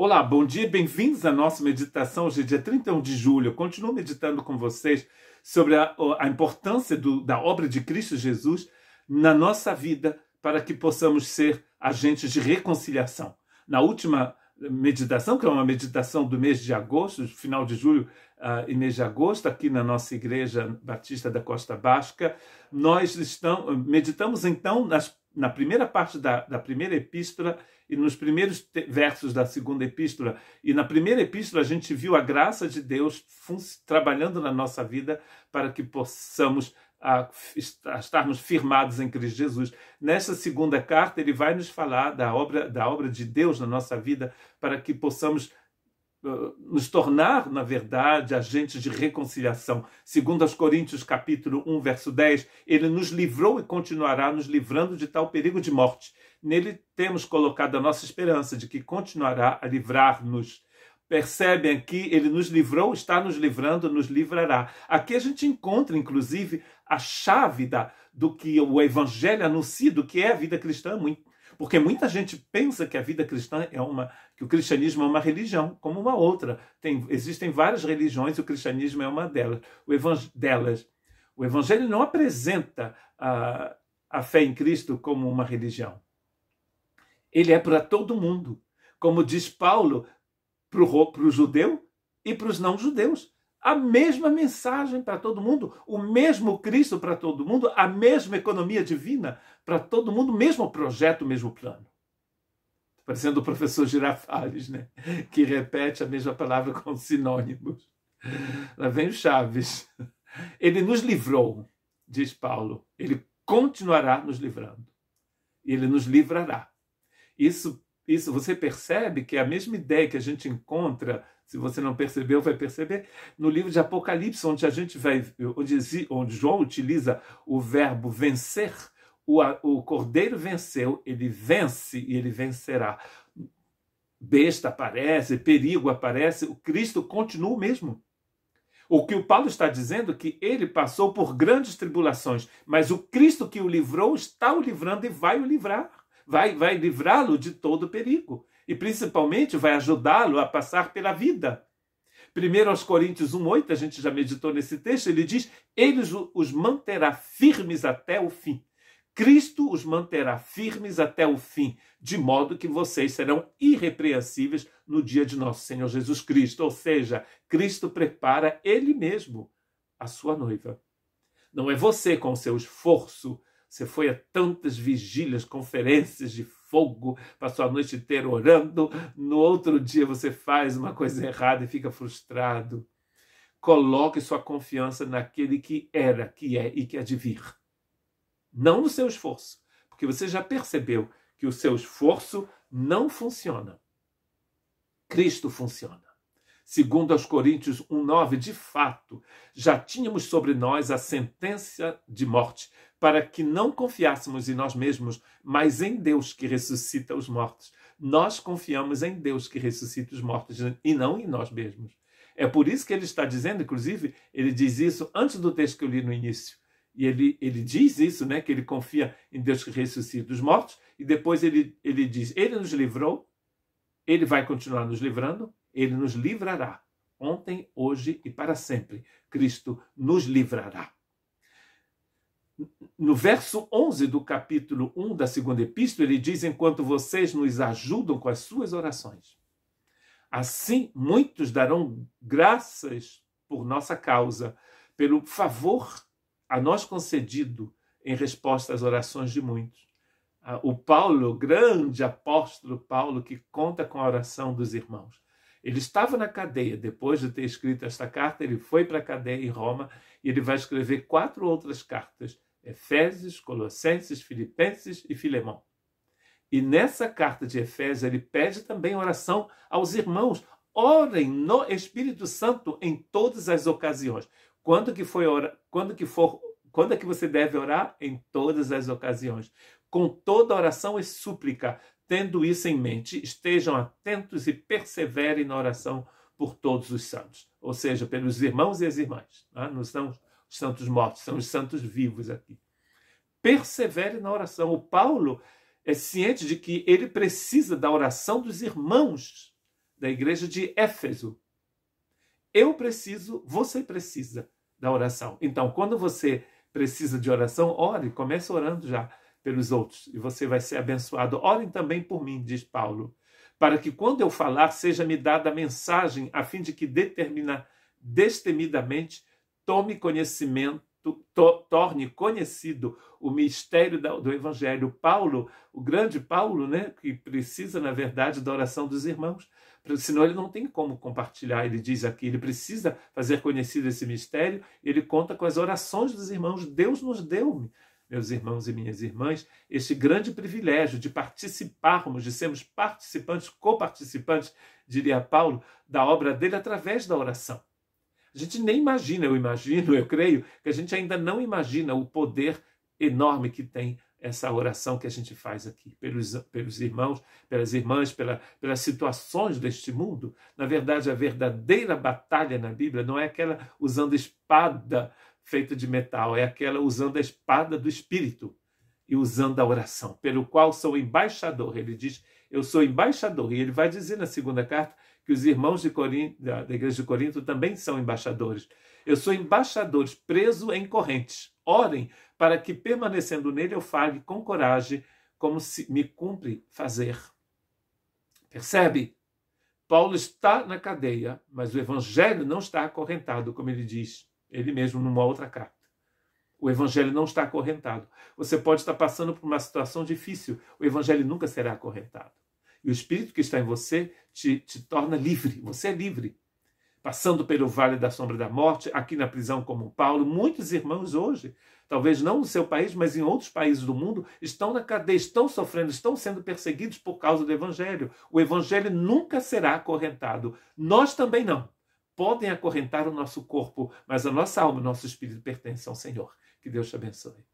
Olá, bom dia, bem-vindos à nossa meditação. Hoje é dia 31 de julho. Eu continuo meditando com vocês sobre a importância da obra de Cristo Jesus na nossa vida para que possamos ser agentes de reconciliação. Na última meditação, que é uma meditação do mês de agosto, final de julho e mês de agosto, aqui na nossa Igreja Batista da Costa Basca, nós meditamos então na primeira parte da primeira epístola e nos primeiros versos da segunda epístola. E na primeira epístola a gente viu a graça de Deus trabalhando na nossa vida para que possamos estarmos firmados em Cristo Jesus. Nessa segunda carta ele vai nos falar da obra de Deus na nossa vida para que possamos nos tornar, na verdade, agentes de reconciliação. Segundo aos Coríntios, capítulo 1, verso 10, ele nos livrou e continuará nos livrando de tal perigo de morte. Nele temos colocado a nossa esperança de que continuará a livrar-nos. Percebem aqui, ele nos livrou, está nos livrando, nos livrará. Aqui a gente encontra, inclusive, a chave do que o Evangelho anuncia, do que é a vida cristã, porque muita gente pensa que a vida cristã que o cristianismo é uma religião, como uma outra. Existem várias religiões e o cristianismo é uma delas. O Evangelho não apresenta a fé em Cristo como uma religião. Ele é para todo mundo. Como diz Paulo, para o judeu e para os não-judeus. A mesma mensagem para todo mundo, o mesmo Cristo para todo mundo, a mesma economia divina para todo mundo, o mesmo projeto, o mesmo plano. Parecendo o professor Girafales, né? Que repete a mesma palavra com sinônimos. Lá vem o Chaves. Ele nos livrou, diz Paulo. Ele continuará nos livrando. Ele nos livrará. Isso você percebe que é a mesma ideia que a gente encontra, se você não percebeu, vai perceber, no livro de Apocalipse, onde João utiliza o verbo vencer. O Cordeiro venceu, ele vence e ele vencerá. Besta aparece, perigo aparece, o Cristo continua o mesmo. O que o Paulo está dizendo é que ele passou por grandes tribulações, mas o Cristo que o livrou está o livrando e vai o livrar. Vai livrá-lo de todo perigo. E principalmente vai ajudá-lo a passar pela vida. 1 Coríntios 1,8, a gente já meditou nesse texto, ele diz, ele os manterá firmes até o fim. Cristo os manterá firmes até o fim, de modo que vocês serão irrepreensíveis no dia de nosso Senhor Jesus Cristo. Ou seja, Cristo prepara Ele mesmo a sua noiva. Não é você com o seu esforço. Você foi a tantas vigílias, conferências de fogo, passou a noite inteira orando, no outro dia você faz uma coisa errada e fica frustrado. Coloque sua confiança naquele que era, que é e que há de vir. Não no seu esforço, porque você já percebeu que o seu esforço não funciona. Cristo funciona. Segundo aos Coríntios 1,9, de fato, já tínhamos sobre nós a sentença de morte, para que não confiássemos em nós mesmos, mas em Deus que ressuscita os mortos. Nós confiamos em Deus que ressuscita os mortos e não em nós mesmos. É por isso que ele está dizendo, inclusive, ele diz isso antes do texto que eu li no início. E ele diz isso, né, que ele confia em Deus que ressuscita os mortos, e depois ele diz, ele nos livrou, ele vai continuar nos livrando, ele nos livrará. Ontem, hoje e para sempre. Cristo nos livrará. No verso 11 do capítulo 1 da segunda epístola, ele diz, enquanto vocês nos ajudam com as suas orações. Assim, muitos darão graças por nossa causa, pelo favor a nós concedido em resposta às orações de muitos. O Paulo, grande apóstolo Paulo, que conta com a oração dos irmãos. Ele estava na cadeia, depois de ter escrito esta carta, ele foi para a cadeia em Roma e ele vai escrever 4 outras cartas, Efésios, Colossenses, Filipenses e Filemão. E nessa carta de Efésios ele pede também oração aos irmãos. Orem no Espírito Santo em todas as ocasiões. Quando que você deve orar? Em todas as ocasiões. Com toda oração e súplica. Tendo isso em mente, estejam atentos e perseverem na oração por todos os santos. Ou seja, pelos irmãos e as irmãs. Não são os santos mortos, são os santos vivos aqui. Persevere na oração. O Paulo é ciente de que ele precisa da oração dos irmãos da igreja de Éfeso. Eu preciso, você precisa da oração. Então, quando você precisa de oração, ore, comece orando já pelos outros e você vai ser abençoado. Orem também por mim, diz Paulo, para que quando eu falar, seja-me dada a mensagem, a fim de que destemidamente tome conhecimento, torne conhecido o mistério do Evangelho. Paulo, o grande Paulo, né, que precisa, na verdade, da oração dos irmãos, senão ele não tem como compartilhar. Ele diz aqui, ele precisa fazer conhecido esse mistério, ele conta com as orações dos irmãos. Deus nos deu, meus irmãos e minhas irmãs, este grande privilégio de participarmos, de sermos participantes, coparticipantes, diria Paulo, da obra dele através da oração. A gente nem imagina, eu creio, que a gente ainda não imagina o poder enorme que tem essa oração que a gente faz aqui, pelos irmãos, pelas irmãs, pelas situações deste mundo. Na verdade, a verdadeira batalha na Bíblia não é aquela usando espada feita de metal, é aquela usando a espada do Espírito e usando a oração, pelo qual sou embaixador. Ele diz, eu sou embaixador, e ele vai dizer na segunda carta que os irmãos da igreja de Corinto também são embaixadores. Eu sou embaixador, preso em correntes. Orem para que, permanecendo nele, eu fale com coragem, como se me cumpre fazer. Percebe? Paulo está na cadeia, mas o evangelho não está acorrentado, como ele diz, ele mesmo numa outra carta. O evangelho não está acorrentado. Você pode estar passando por uma situação difícil, o evangelho nunca será acorrentado. E o Espírito que está em você te torna livre. Você é livre. Passando pelo vale da sombra da morte, aqui na prisão como Paulo, muitos irmãos hoje, talvez não no seu país, mas em outros países do mundo, estão na cadeia, estão sofrendo, estão sendo perseguidos por causa do Evangelho. O Evangelho nunca será acorrentado. Nós também não. Podem acorrentar o nosso corpo, mas a nossa alma, o nosso espírito pertence ao Senhor. Que Deus te abençoe.